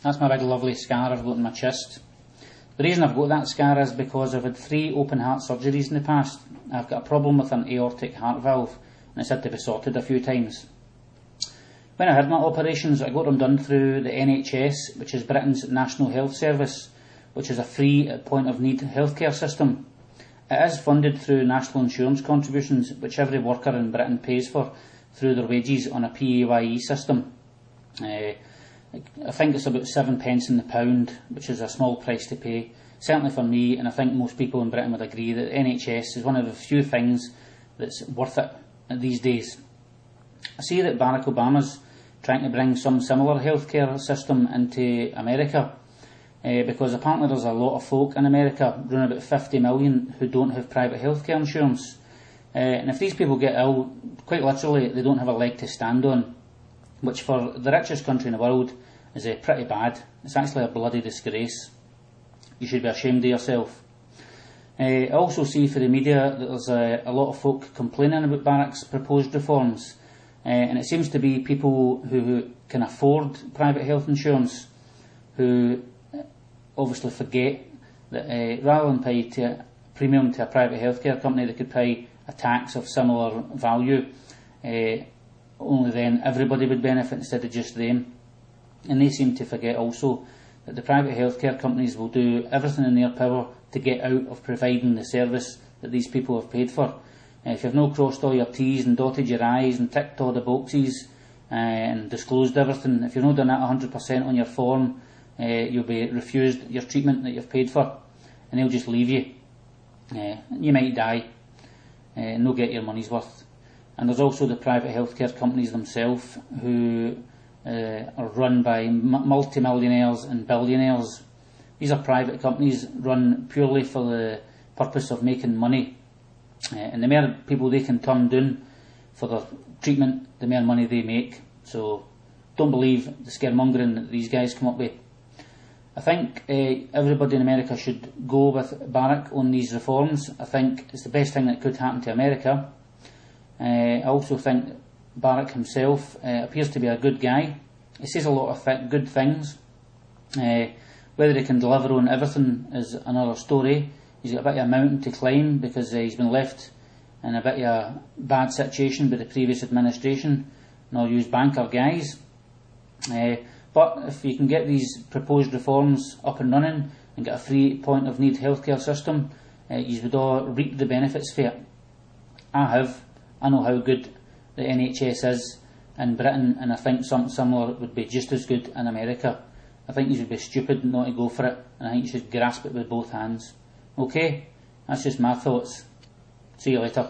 That's my big lovely scar I've got on my chest. The reason I've got that scar is because I've had 3 open heart surgeries in the past. I've got a problem with an aortic heart valve and it's had to be sorted a few times. When I had my operations, I got them done through the NHS, which is Britain's National Health Service, which is a free point of need healthcare system. It is funded through national insurance contributions, which every worker in Britain pays for through their wages on a PAYE system. I think it's about 7 pence in the pound, which is a small price to pay, certainly for me, and I think most people in Britain would agree that NHS is one of the few things that's worth it these days. I see that Barack Obama's trying to bring some similar healthcare system into America, because apparently there's a lot of folk in America, around about 50 million, who don't have private healthcare insurance. And if these people get ill, quite literally, they don't have a leg to stand on, which for the richest country in the world is pretty bad. It's actually a bloody disgrace. You should be ashamed of yourself. I also see for the media that there's a lot of folk complaining about Barack's proposed reforms, and it seems to be people who can afford private health insurance who obviously forget that rather than pay a premium to a private healthcare company, they could pay a tax of similar value. Only then everybody would benefit instead of just them. And they seem to forget also that the private healthcare companies will do everything in their power to get out of providing the service that these people have paid for. If you've not crossed all your T's and dotted your I's and ticked all the boxes and disclosed everything, if you've not done that 100% on your form, you'll be refused your treatment that you've paid for, and they'll just leave you. You might die and not get your money's worth. And there's also the private healthcare companies themselves who are run by multi-millionaires and billionaires. These are private companies run purely for the purpose of making money. And the more people they can turn down for their treatment, the more money they make. So don't believe the scaremongering that these guys come up with. I think everybody in America should go with Barack on these reforms. I think it's the best thing that could happen to America. I also think Barack himself appears to be a good guy. He says a lot of good things. Whether he can deliver on everything is another story. He's got a bit of a mountain to climb because he's been left in a bit of a bad situation by the previous administration, and I'll use banker guys. But if you can get these proposed reforms up and running and get a free point of need healthcare system, you would all reap the benefits for it. I know how good the NHS is in Britain, and I think something similar would be just as good in America. I think you should be stupid not to go for it, and I think you should grasp it with both hands. Okay, that's just my thoughts. See you later.